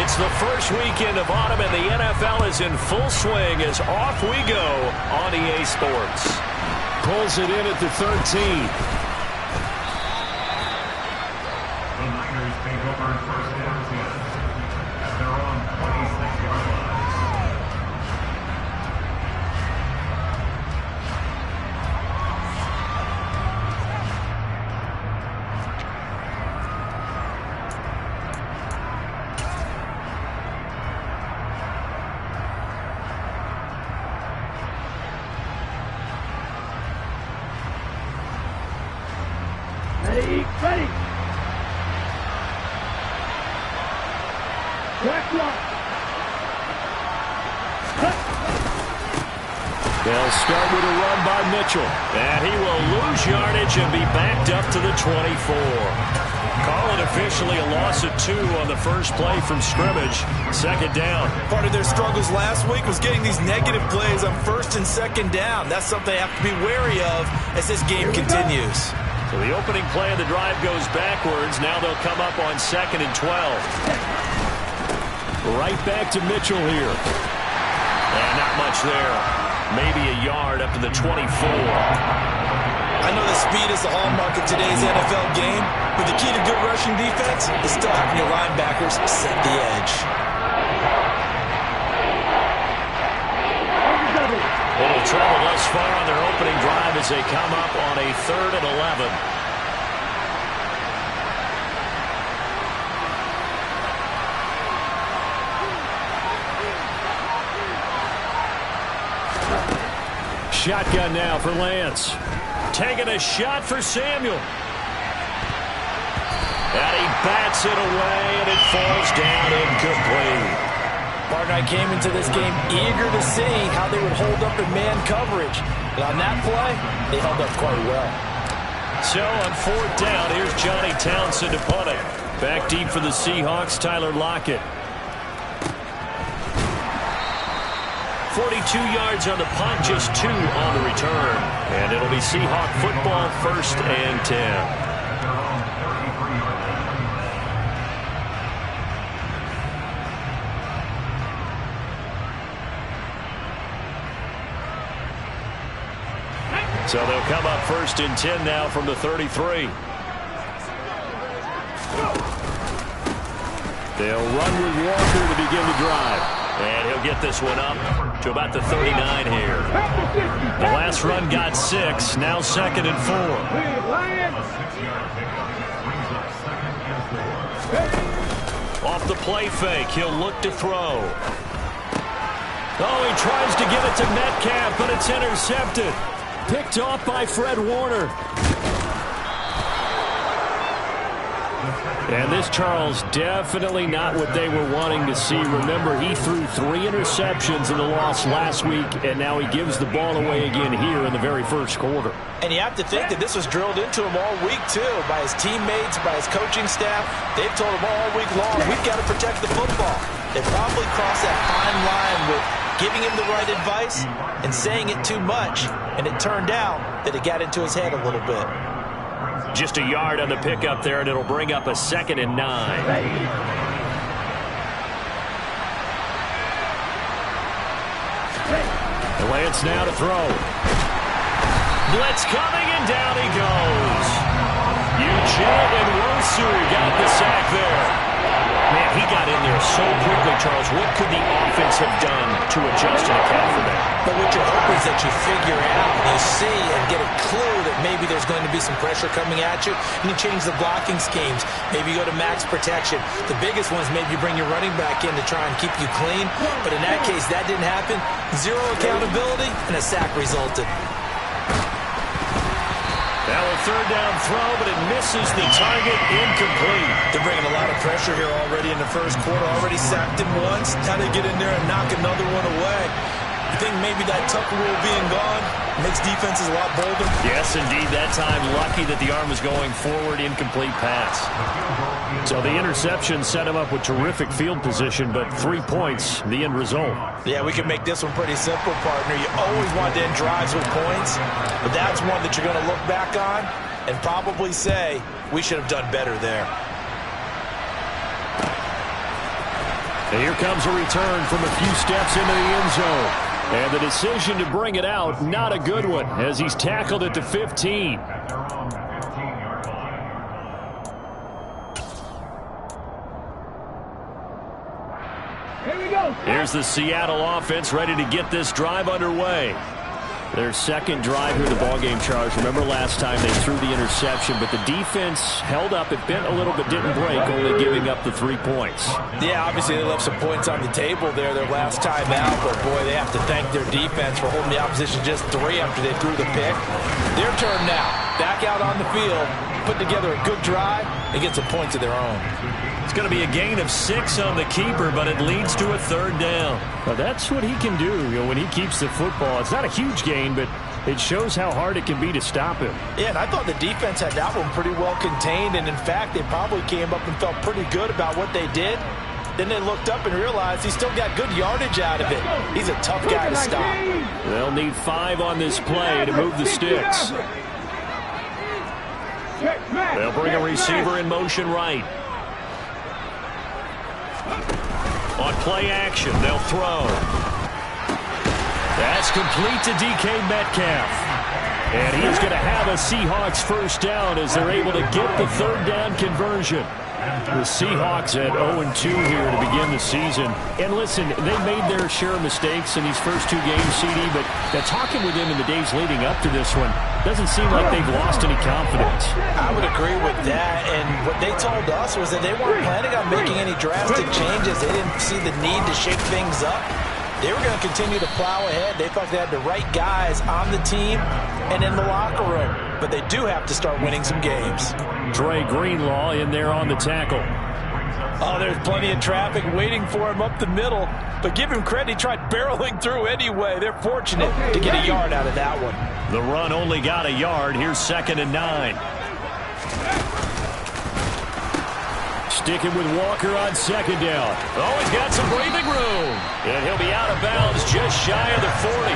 It's the first weekend of autumn, and the NFL is in full swing as off we go on EA Sports. Pulls it in at the 13. The Niners take over first down at their own 26-yard line. Ready. Track one. They'll start with a run by Mitchell. And he will lose yardage and be backed up to the 24. Call it officially a loss of 2 on the first play from scrimmage. Second down. Part of their struggles last week was getting these negative plays on first and second down. That's something they have to be wary of as this game continues. So the opening play of the drive goes backwards. Now they'll come up on 2nd and 12. Right back to Mitchell here. And not much there. Maybe a yard up to the 24. I know that speed is the hallmark of today's NFL game, but the key to good rushing defense is still having your linebackers set the edge. Little trouble thus far on their opening drive as they come up on a 3rd and 11. Shotgun now for Lance. Taking a shot for Samuel. And he bats it away, and it falls down incomplete. Partner, I came into this game eager to see how they would hold up in man coverage. And on that play, they held up quite well. So on 4th down, here's Johnny Townsend to punt it. Back deep for the Seahawks, Tyler Lockett. 42 yards on the punt, just 2 on the return. And it'll be Seahawk football, 1st and 10. So they'll come up 1st and 10 now from the 33. They'll run with Walker to begin the drive. And he'll get this one up to about the 39 here. The last run got 6. Now 2nd and 4. Off the play fake, he'll look to throw. Oh, he tries to give it to Metcalf, but it's intercepted. Picked off by Fred Warner. And this, Charles, definitely not what they were wanting to see. Remember, he threw 3 interceptions in the loss last week, and now he gives the ball away again here in the very first quarter. And you have to think that this was drilled into him all week, too, by his teammates, by his coaching staff. They've told him all week long, we've got to protect the football. They probably crossed that fine line with giving him the right advice and saying it too much, and it turned out that it got into his head a little bit. Just a yard on the pickup there, and it'll bring up a 2nd and 9. Lance now to throw. Blitz coming, and down he goes. Eugene and Rosu got the sack there. Man, he got in there so quickly, Charles. What could the offense have done to adjust and account for that? But what you hope is that you figure out, you see, and get a clue that maybe there's going to be some pressure coming at you, and you change the blocking schemes. Maybe you go to max protection. The biggest one is maybe you bring your running back in to try and keep you clean. But in that case, that didn't happen. 0 accountability, and a sack resulted. Now a 3rd down throw, but it misses the target, incomplete. They're bringing a lot of pressure here already in the first quarter. Already sacked him once. How to get in there and knock another one away. You think maybe that Tucker rule being gone makes defenses a lot bolder? Yes, indeed. That time, lucky that the arm was going forward, incomplete pass. So the interception set him up with terrific field position, but 3 points, the end result. Yeah, we can make this one pretty simple, partner. You always want to end drives with points, but that's one that you're going to look back on and probably say, we should have done better there. And here comes a return from a few steps into the end zone. And the decision to bring it out, not a good one, as he's tackled at the 15. Here's the Seattle offense ready to get this drive underway. Their second drive here in the ballgame, Charles. Remember last time they threw the interception, but the defense held up. It bent a little but didn't break, only giving up the 3 points. Yeah, obviously they left some points on the table there their last time out, but boy, they have to thank their defense for holding the opposition just 3 after they threw the pick. Their turn now. Back out on the field, put together a good drive, and get some points of their own. It's going to be a gain of 6 on the keeper, but it leads to a 3rd down. Well, that's what he can do, when he keeps the football. It's not a huge gain, but it shows how hard it can be to stop him. Yeah, and I thought the defense had that one pretty well contained, and in fact, they probably came up and felt pretty good about what they did. Then they looked up and realized he still got good yardage out of it. He's a tough guy to stop. They'll need 5 on this play to move the sticks. They'll bring a receiver in motion right. On play action, they'll throw. That's complete to DK Metcalf. And he is going to have a Seahawks first down as they're able to get the 3rd down conversion. The Seahawks at 0-2 here to begin the season. And listen, they made their share of mistakes in these first 2 games, CD, but talking with them in the days leading up to this one, doesn't seem like they've lost any confidence. I would agree with that, and what they told us was that they weren't planning on making any drastic changes. They didn't see the need to shake things up. They were going to continue to plow ahead. They thought they had the right guys on the team and in the locker room, but they do have to start winning some games. Dre Greenlaw in there on the tackle. Oh, there's plenty of traffic waiting for him up the middle, but give him credit, he tried barreling through anyway. They're fortunate to get a yard out of that one. The run only got a yard. Here's 2nd and 9. Sticking with Walker on 2nd down. Oh, he's got some breathing room. And he'll be out of bounds just shy of the 40.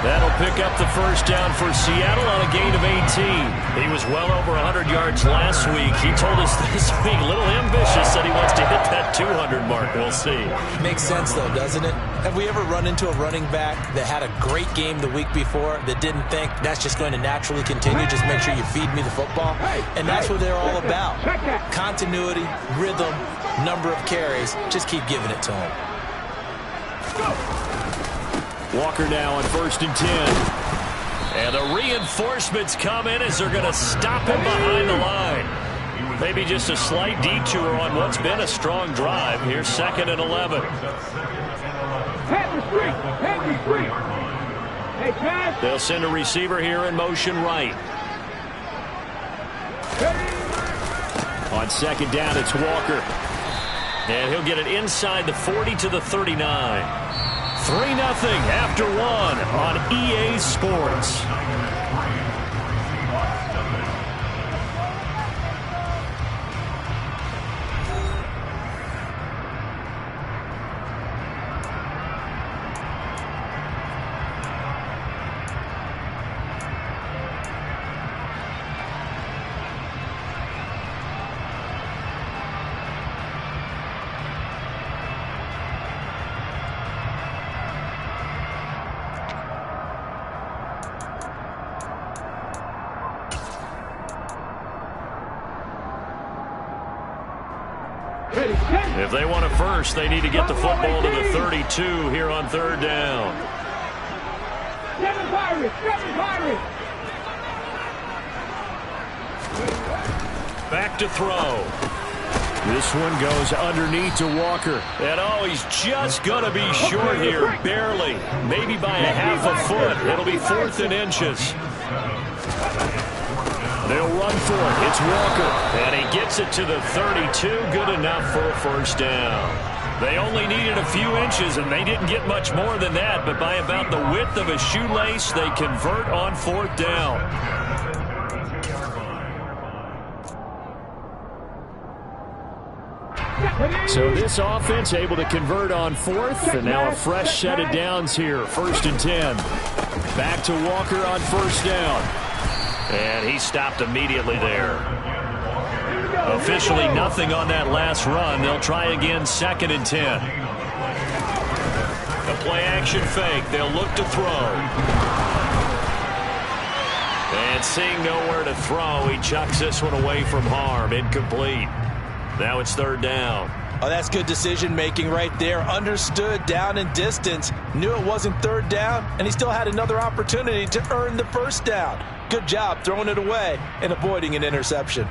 That'll pick up the first down for Seattle on a gain of 18. He was well over 100 yards last week. He told us this week, a little ambitious, that he wants to hit that 200 mark. We'll see. Makes sense, though, doesn't it? Have we ever run into a running back that had a great game the week before that didn't think that's just going to naturally continue? Just make sure you feed me the football. And that's what they're all about. Continuity, rhythm, number of carries. Just keep giving it to him. Walker now on 1st and 10. And the reinforcements come in as they're going to stop him behind the line. Maybe just a slight detour on what's been a strong drive. Here's 2nd and 11. They'll send a receiver here in motion right. On 2nd down, it's Walker. And he'll get it inside the 40 to the 39. 3-0 after 1 on EA Sports. If they want it first, they need to get the football to the 32 here on 3rd down. Back to throw. This one goes underneath to Walker. And oh, he's just going to be short here, barely. Maybe by a half a foot. It'll be 4th and inches. They'll run for it. It's Walker. And he gets it to the 32. Good enough for a first down. They only needed a few inches, and they didn't get much more than that. But by about the width of a shoelace, they convert on 4th down. So this offense able to convert on 4th, and now a fresh set of downs here. 1st and 10. Back to Walker on 1st down. And he stopped immediately there. A officially nothing on that last run. They'll try again, 2nd and 10. A play-action fake. They'll look to throw. And seeing nowhere to throw, he chucks this one away from harm. Incomplete. Now it's 3rd down. Oh, that's good decision-making right there. Understood down and distance. Knew it wasn't 3rd down, and he still had another opportunity to earn the 1st down. Good job throwing it away and avoiding an interception.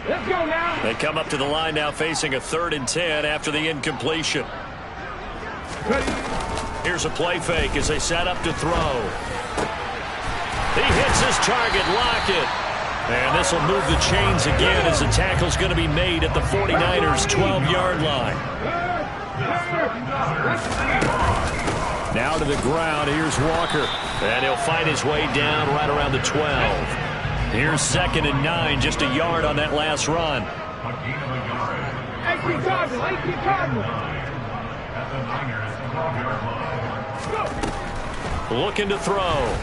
Let's go now. They come up to the line now facing a 3rd and 10 after the incompletion. Here's a play fake as they set up to throw. He hits his target, Lockett. And this will move the chains again as the tackle's going to be made at the 49ers' 12-yard line. Now to the ground, here's Walker. And he'll find his way down right around the 12. Here's 2nd and 9, just a yard on that last run. Looking to throw.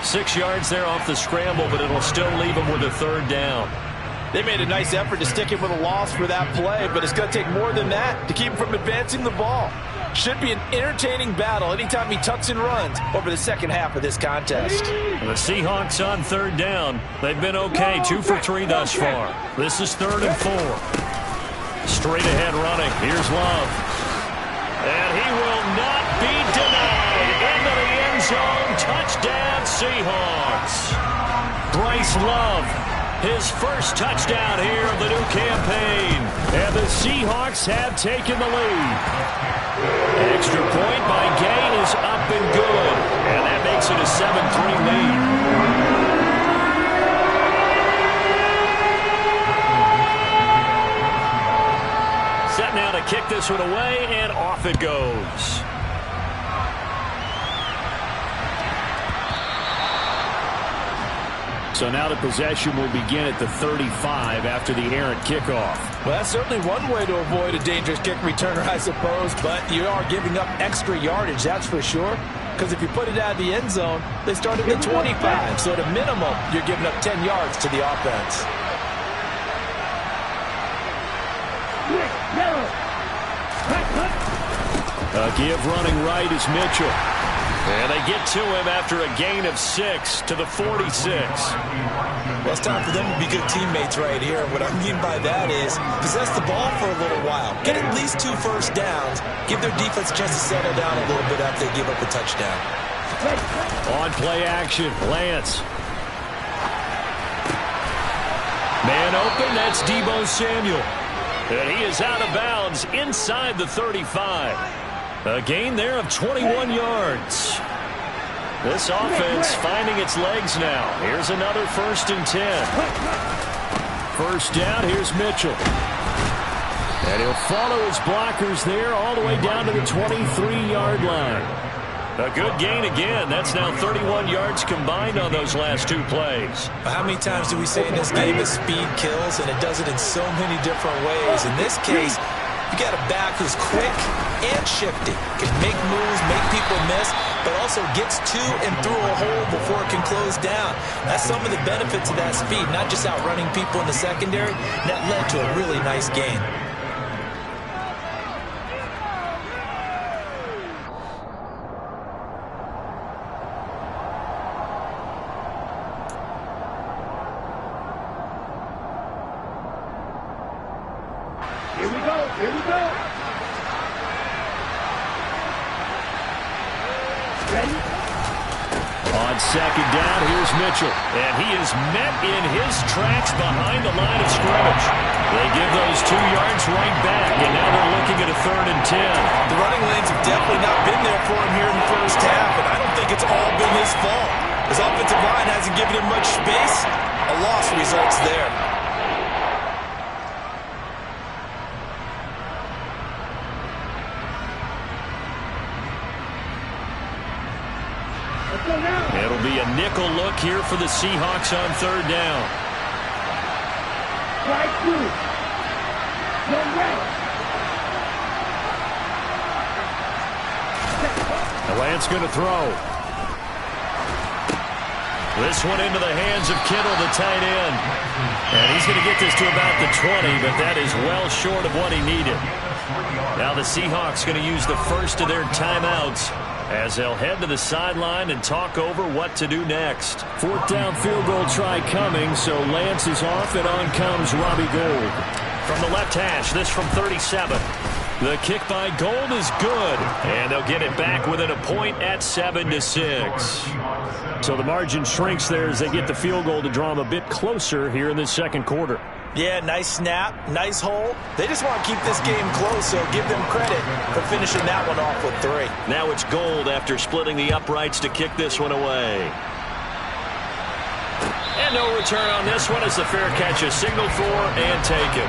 6 yards there off the scramble, but it'll still leave him with a 3rd down. They made a nice effort to stick him with a loss for that play, but it's going to take more than that to keep him from advancing the ball. Should be an entertaining battle anytime he tucks and runs over the second half of this contest. The Seahawks on 3rd down. They've been okay, 2 for 3 thus far. This is 3rd and 4. Straight ahead running. Here's Love. And he will not be denied. Into the end zone. Touchdown, Seahawks. Bryce Love, his first touchdown here of the new campaign. And the Seahawks have taken the lead. Extra point by Gay is up and good. And that makes it a 7-3 lead. Set now to kick this one away, and off it goes. So now the possession will begin at the 35 after the errant kickoff. Well, that's certainly one way to avoid a dangerous kick returner, I suppose, but you are giving up extra yardage, that's for sure. Because if you put it out of the end zone, they start at the 25. So at a minimum, you're giving up 10 yards to the offense. A give running right is Mitchell. And they get to him after a gain of 6 to the 46. Well, it's time for them to be good teammates right here. What I mean by that is possess the ball for a little while. Get at least 2 first downs. Give their defense a chance to settle down a little bit after they give up a touchdown. On play action, Lance. Man open, that's Deebo Samuel. And he is out of bounds inside the 35. A gain there of 21 yards. This offense finding its legs now. Here's another 1st and 10. First down, here's Mitchell. And he'll follow his blockers there all the way down to the 23-yard line. A good gain again. That's now 31 yards combined on those last 2 plays. How many times do we say in this game that speed kills, and it does it in so many different ways? In this case, you got a back who's quick and shifty, can make moves, make people miss, but also gets to and through a hole before it can close down. That's some of the benefits of that speed, not just outrunning people in the secondary. That led to a really nice gain. Here we go. Here we go. Ready? On second down, here's Mitchell. And he is met in his tracks behind the line of scrimmage. They give those 2 yards right back, and now they're looking at a 3rd and 10. The running lanes have definitely not been there for him here in the first half, and I don't think it's all been his fault. His offensive line hasn't given him much space. A loss results there. It'll be a nickel look here for the Seahawks on 3rd down. Lance going to throw. This one into the hands of Kittle, the tight end. And he's going to get this to about the 20, but that is well short of what he needed. Now the Seahawks going to use the first of their timeouts as they'll head to the sideline and talk over what to do next. 4th down field goal try coming, so Lance is off, and on comes Robbie Gould. From the left hash, this from 37. The kick by Gould is good, and they'll get it back within a point at 7-6. So the margin shrinks there as they get the field goal to draw them a bit closer here in the second quarter. Yeah, nice snap, nice hole. They just want to keep this game close, so give them credit for finishing that one off with 3. Now it's Gould after splitting the uprights to kick this one away. And no return on this one as the fair catch is signaled for and taken.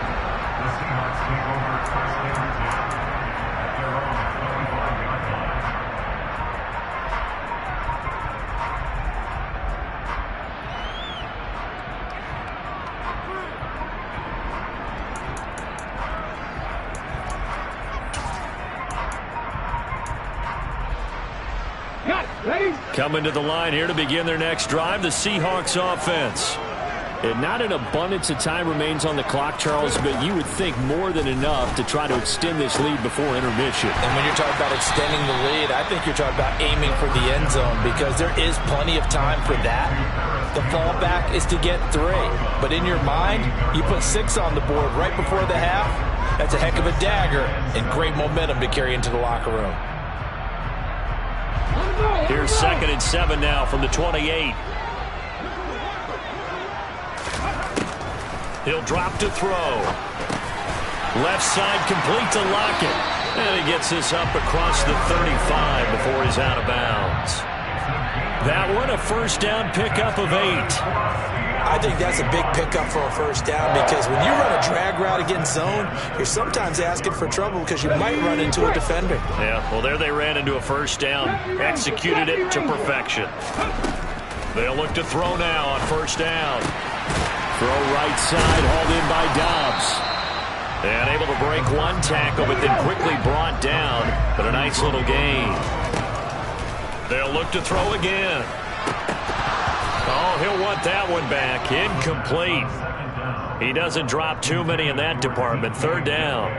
The Seahawks take over first and 10 at their own 25-yard line. Coming to the line here to begin their next drive, the Seahawks offense. And not an abundance of time remains on the clock, Charles, but you would think more than enough to try to extend this lead before intermission. And when you're talking about extending the lead, I think you're talking about aiming for the end zone because there is plenty of time for that. The fallback is to get 3. But in your mind, you put 6 on the board right before the half. That's a heck of a dagger and great momentum to carry into the locker room. Here's 2nd and 7 now from the 28. He'll drop to throw. Left side complete to Lockett. And he gets this up across the 35 before he's out of bounds. That one a first down pickup of 8. I think that's a big pickup for a first down because when you run a drag route against zone, you're sometimes asking for trouble because you might run into a defender. Yeah, well, there they ran into a first down, executed it to perfection. They'll look to throw now on first down. Throw right side, hauled in by Dobbs. And able to break one tackle, but then quickly brought down. But a nice little gain. They'll look to throw again. Oh, he'll want that one back. Incomplete. He doesn't drop too many in that department. 3rd down.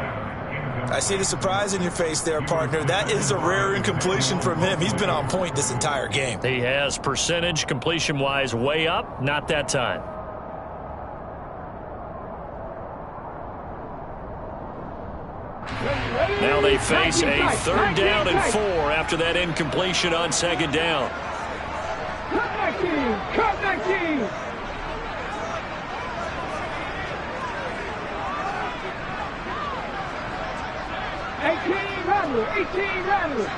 I see the surprise in your face there, partner. That is a rare incompletion from him. He's been on point this entire game. He has percentage completion-wise way up. Not that time. Now they face a 3rd down and 4 after that incompletion on 2nd down. Cut that team! Cut that team! $18 Rattler!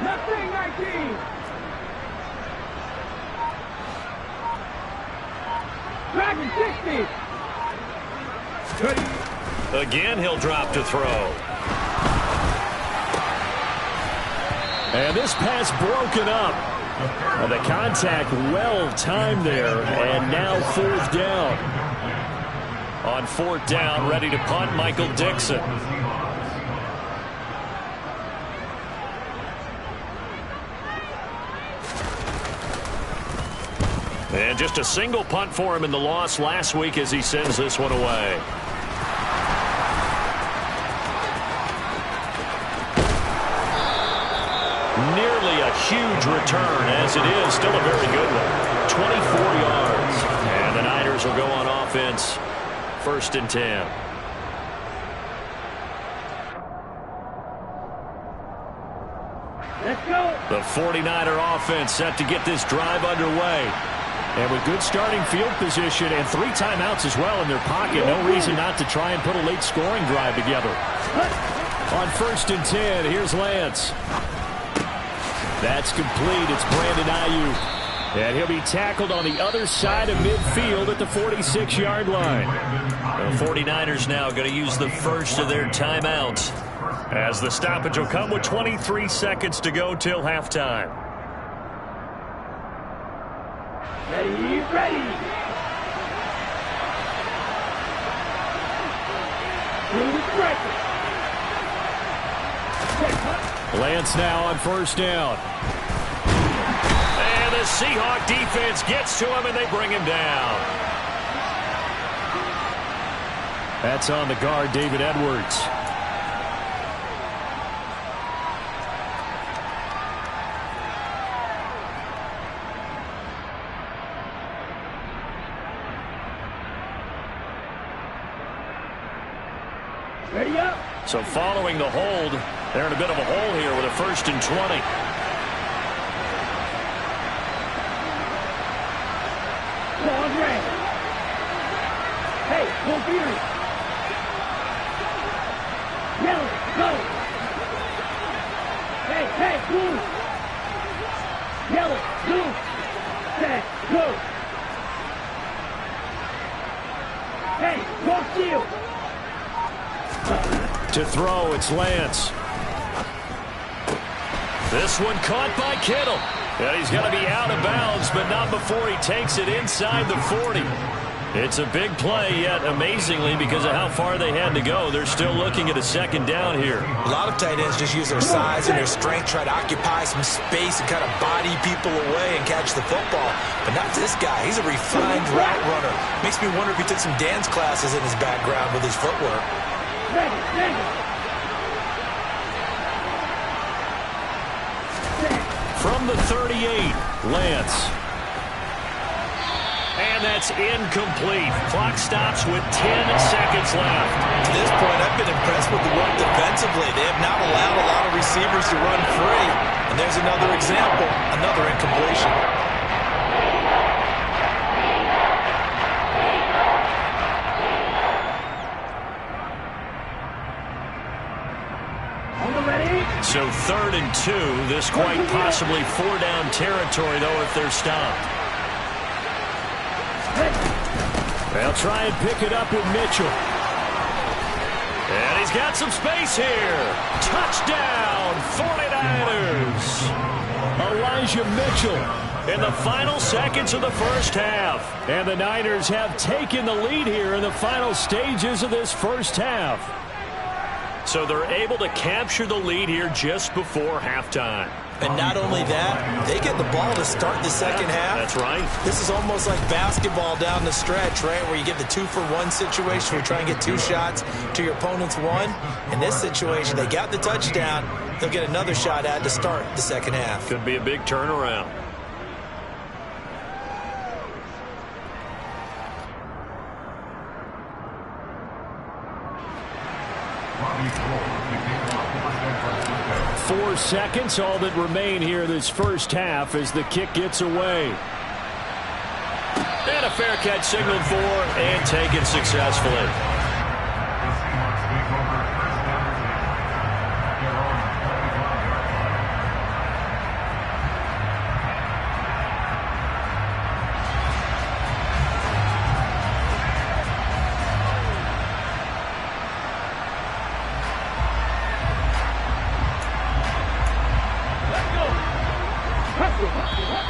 Nothing 19! Dragon 60! Again, he'll drop to throw. And this pass broken up. The contact well timed there, and now 4th down. On 4th down, ready to punt, Michael Dixon. And just a single punt for him in the loss last week as he sends this one away. Nearly a huge return, as it is still a very good one. 24 yards. And the Niners will go on offense. 1st and 10. Let's go! The 49er offense set to get this drive underway. And with good starting field position and 3 timeouts as well in their pocket, no reason not to try and put a late scoring drive together. On 1st and 10, here's Lance. That's complete. It's Brandon Ayuk. And he'll be tackled on the other side of midfield at the 46-yard line. The 49ers now going to use the first of their timeouts, as the stoppage will come with 23 seconds to go till halftime. Ready, ready! Through the striker! Check Lance now on first down. And the Seahawks defense gets to him, and they bring him down. That's on the guard, David Edwards. Ready up. So following the hold, they're in a bit of a hole here with a 1st and 20. Ball red. Hey, full fury. Yellow, go. Hey, blue. Yellow, blue. Set, go. Hey, go shield. To throw, it's Lance. This one caught by Kittle. And he's going to be out of bounds, but not before he takes it inside the 40. It's a big play, yet amazingly, because of how far they had to go, they're still looking at a 2nd down here. A lot of tight ends just use their size and their strength, try to occupy some space and kind of body people away and catch the football. But not this guy. He's a refined route runner. Makes me wonder if he took some dance classes in his background with his footwork. From the 38, Lance. And that's incomplete. Clock stops with 10 seconds left. To this point, I've been impressed with the work defensively. They have not allowed a lot of receivers to run free. And there's another example, another incompletion. So 3rd and 2. This quite possibly 4-down territory, though, if they're stopped. They'll try and pick it up with Mitchell. And he's got some space here. Touchdown, 49ers. Elijah Mitchell In the final seconds of the first half. And the Niners have taken the lead here in the final stages of this first half. So they're able to capture the lead here just before halftime. And not only that, they get the ball to start the second half. That's right. This is almost like basketball down the stretch, right, where you get the 2-for-1 situation where you try and get 2 shots to your opponent's 1. In this situation, they got the touchdown. They'll get another shot at to start the second half. Could be a big turnaround. Four seconds, all that remain here this first half as the kick gets away. And a fair catch signaled for and taken successfully.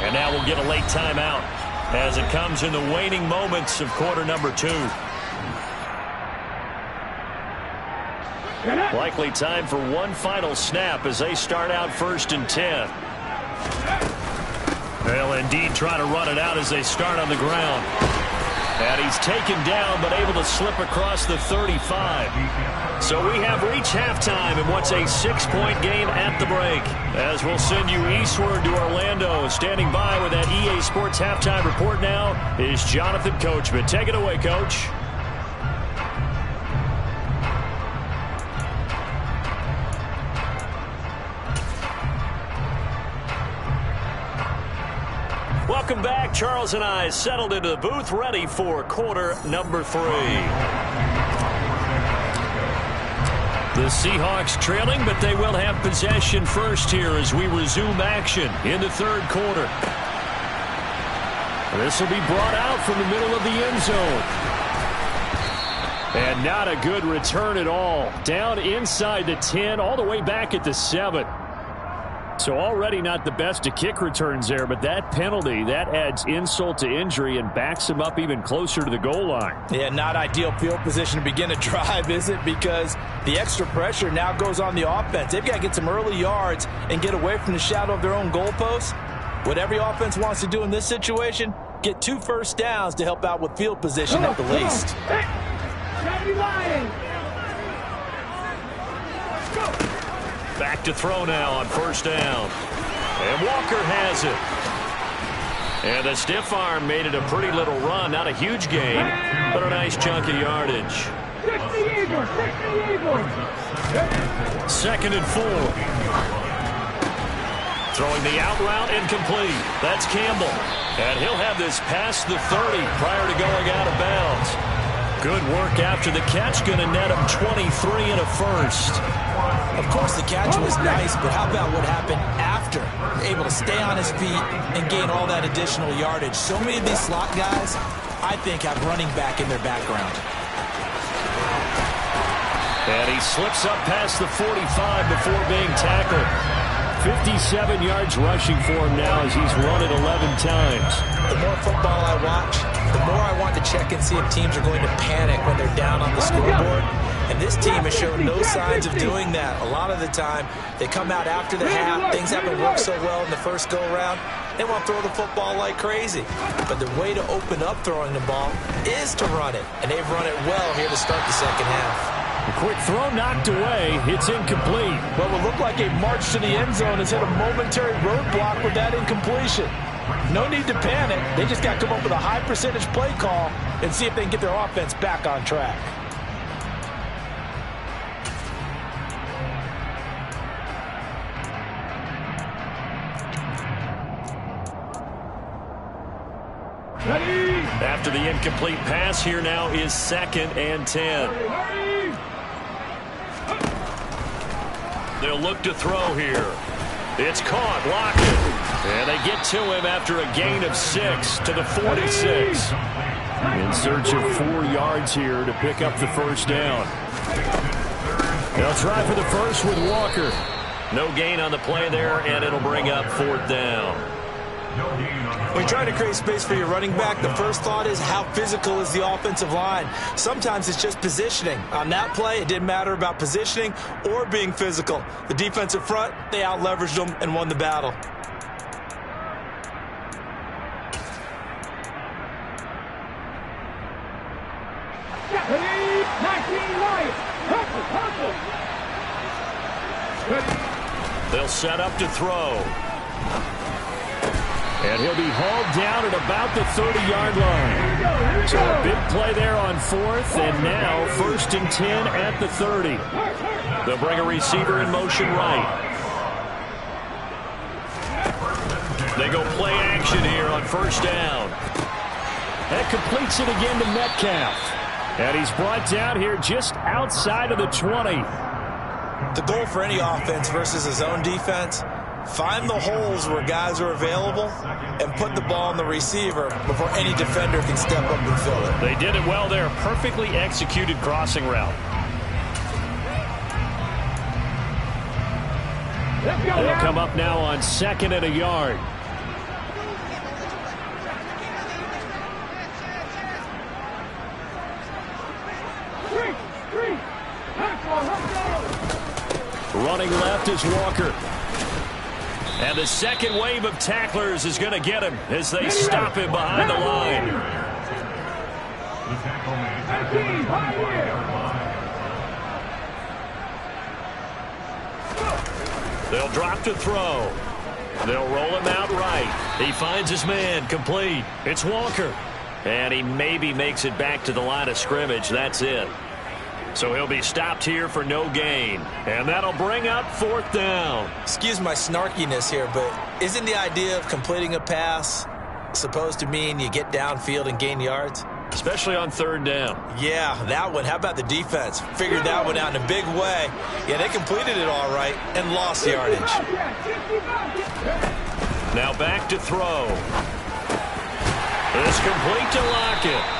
And now we'll get a late timeout as it comes in the waning moments of quarter number 2. Likely time for one final snap as they start out 1st and 10. They'll indeed try to run it out as they start on the ground. And he's taken down but able to slip across the 35. So we have reached halftime in what's a 6-point game at the break. As we'll send you eastward to Orlando. Standing by with that EA Sports halftime report now is Jonathan Coachman. Take it away, Coach. Welcome back. Charles and I settled into the booth ready for quarter number 3. The Seahawks trailing, but they will have possession first here as we resume action in the third quarter. This will be brought out from the middle of the end zone. And not a good return at all. Down inside the 10, all the way back at the 7. So already not the best of kick returns there, but that penalty, that adds insult to injury and backs him up even closer to the goal line. Yeah, not ideal field position to begin a drive, is it? Because the extra pressure now goes on the offense. They've got to get some early yards and get away from the shadow of their own goalposts. What every offense wants to do in this situation, get 2 first downs to help out with field position at the least. Back to throw now on first down. And Walker has it. And the stiff arm made it a pretty little run. Not a huge gain, but a nice chunk of yardage. 2nd and 4. Throwing the out route incomplete. That's Campbell. And he'll have this past the 30 prior to going out of bounds. Good work after the catch. Going to net him 23 and a first. Of course, the catch was nice, but how about what happened after? Able to stay on his feet and gain all that additional yardage. So many of these slot guys, I think, have running back in their background. And he slips up past the 45 before being tackled. 57 yards rushing for him now as he's run it 11 times. The more football I watch, the more I want to check and see if teams are going to panic when they're down on the scoreboard. And this team has shown no signs of doing that. A lot of the time, they come out after the half. Things haven't worked so well in the first go-around. They want to throw the football like crazy. But the way to open up throwing the ball is to run it. And they've run it well here to start the second half. A quick throw knocked away. It's incomplete. What would look like a march to the end zone has hit a momentary roadblock with that incompletion. No need to panic. They just got to come up with a high percentage play call and see if they can get their offense back on track. After the incomplete pass, here now is 2nd and 10. They'll look to throw here. It's caught, Lockett. And they get to him after a gain of 6 to the 46. In search of 4 yards here to pick up the first down. They'll try for the first with Walker. No gain on the play there, and it'll bring up 4th down. When you're trying to create space for your running back, the first thought is how physical is the offensive line. Sometimes it's just positioning. On that play, it didn't matter about positioning or being physical. The defensive front, they out-leveraged them and won the battle. They'll set up to throw. And he'll be hauled down at about the 30-yard line. So a big play there on 4th, and now 1st and 10 at the 30. They'll bring a receiver in motion right. They go play action here on first down. That completes it again to Metcalf. And he's brought down here just outside of the 20. The goal for any offense versus his own defense, find the holes where guys are available and put the ball on the receiver before any defender can step up and fill it. They did it well there. Perfectly executed crossing route. They'll come up now on 2nd and a yard. Running left is Walker. And the second wave of tacklers is going to get him as they stop him behind the line. They'll drop to throw. They'll roll him out right. He finds his man, complete. It's Walker. And he maybe makes it back to the line of scrimmage. That's it. So he'll be stopped here for no gain. And that'll bring up 4th down. Excuse my snarkiness here, but isn't the idea of completing a pass supposed to mean you get downfield and gain yards? Especially on 3rd down. Yeah, that one. How about the defense? Figured that one out in a big way. Yeah, they completed it all right and lost yardage. Now back to throw. It's complete to Lockett.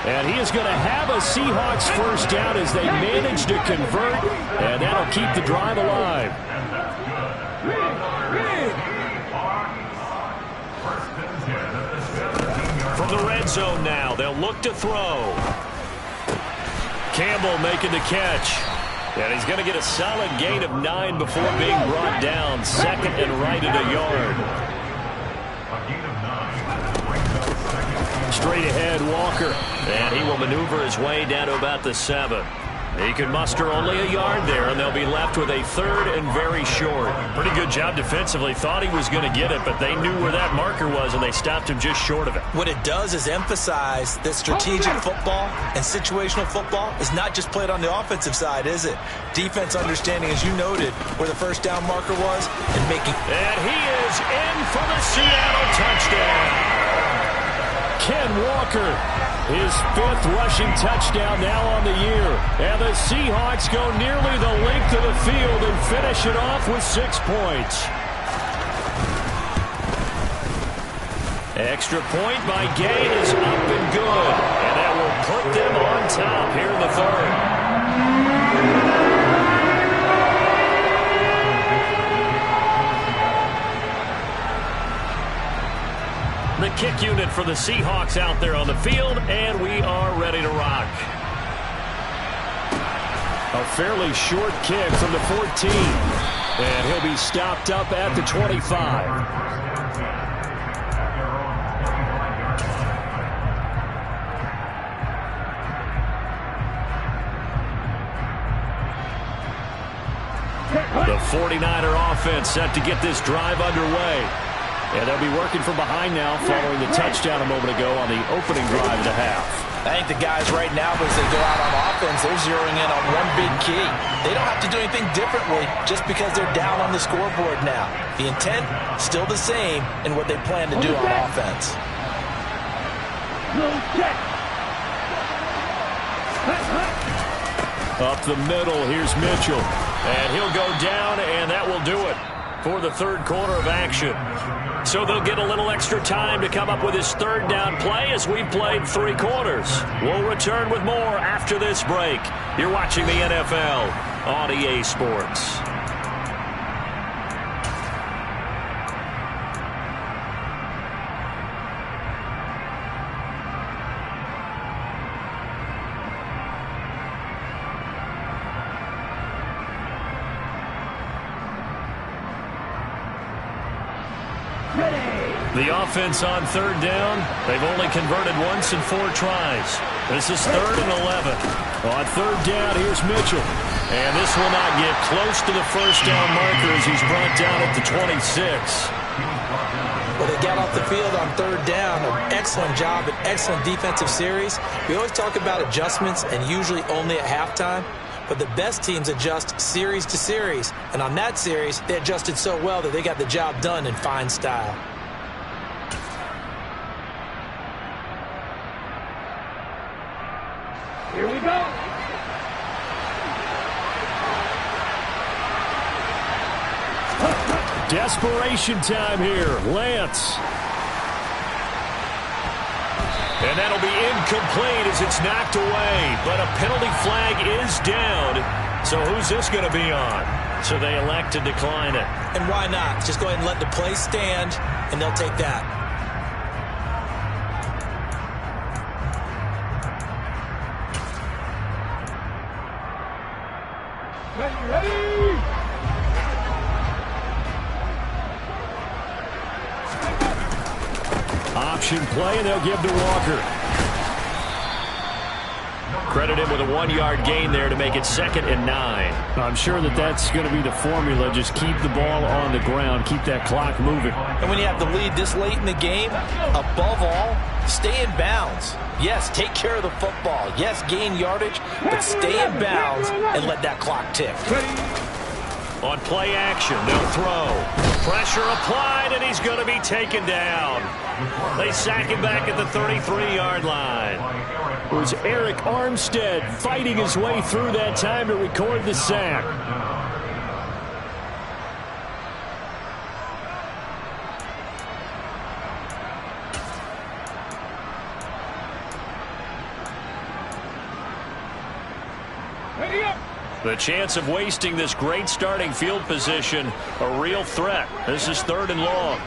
And he is going to have a Seahawks first down as they manage to convert, and that'll keep the drive alive. From the red zone now, they'll look to throw. Campbell making the catch. And he's going to get a solid gain of 9 before being brought down. Second and right at a yard. Straight ahead, Walker. And he will maneuver his way down to about the 7. He can muster only a yard there, and they'll be left with a third and very short. Pretty good job defensively. Thought he was going to get it, but they knew where that marker was, and they stopped him just short of it. What it does is emphasize that strategic football and situational football is not just played on the offensive side, is it? Defense understanding, as you noted, where the first down marker was and making. And he is in for the Seattle touchdown. Ken Walker, his 5th rushing touchdown now on the year. And the Seahawks go nearly the length of the field and finish it off with 6 points. Extra point by Gay is up and good. And that will put them on top here in the 3rd. The kick unit for the Seahawks out there on the field, and we are ready to rock. A fairly short kick from the 14. And he'll be stopped up at the 25. The 49er offense set to get this drive underway. And they'll be working from behind now following the touchdown a moment ago on the opening drive of the half. I think the guys right now, as they go out on offense, they're zeroing in on one big key. They don't have to do anything differently just because they're down on the scoreboard now. The intent, still the same in what they plan to do on offense. Up the middle, here's Mitchell. And he'll go down, and that will do it for the 3rd quarter of action. So they'll get a little extra time to come up with his 3rd down play as we've played 3 quarters. We'll return with more after this break. You're watching the NFL on EA Sports. The offense on 3rd down, they've only converted once in 4 tries. This is 3rd and 11. On 3rd down, here's Mitchell. And this will not get close to the first down marker as he's brought down at the 26. Well, they got off the field on 3rd down. An excellent job, an excellent defensive series. We always talk about adjustments and usually only at halftime. But the best teams adjust series to series. And on that series, they adjusted so well that they got the job done in fine style. Here we go. Desperation time here. Lance. And that'll be incomplete as it's knocked away. But a penalty flag is down. So who's this going to be on? So they elect to decline it. And why not? Just go ahead and let the play stand, and they'll take that. Ready? Option play, and they'll give to Walker. Credit him with a 1-yard gain there to make it 2nd and 9. I'm sure that's going to be the formula. Just keep the ball on the ground. Keep that clock moving. And when you have the lead this late in the game, above all, stay in bounds. Yes, take care of the football. Yes, gain yardage, but stay in bounds and let that clock tick. On play action, they'll throw. Pressure applied, and he's going to be taken down. They sack him back at the 33-yard line. It was Eric Armstead fighting his way through that time to record the sack. Ready up. The chance of wasting this great starting field position, a real threat. This is 3rd and long.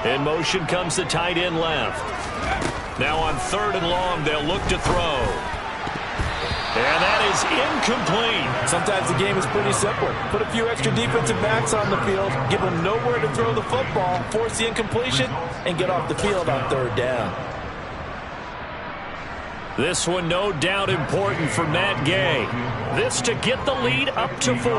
In motion comes the tight end left. Now on 3rd and long, they'll look to throw. And that is incomplete. Sometimes the game is pretty simple. Put a few extra defensive backs on the field, give them nowhere to throw the football, force the incompletion, and get off the field on 3rd down. This one no doubt important for Matt Gay. This to get the lead up to 4.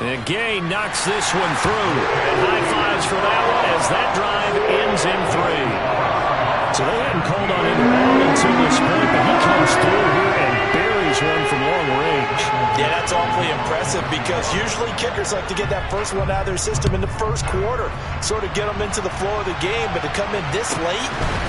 And Gay knocks this one through. And high fives for that one as that drive ends in 3. So they hadn't called on him long until this point, but he comes through here and buries one from long range. Yeah, that's awfully impressive because usually kickers like to get that first one out of their system in the first quarter, sort of get them into the flow of the game, but to come in this late,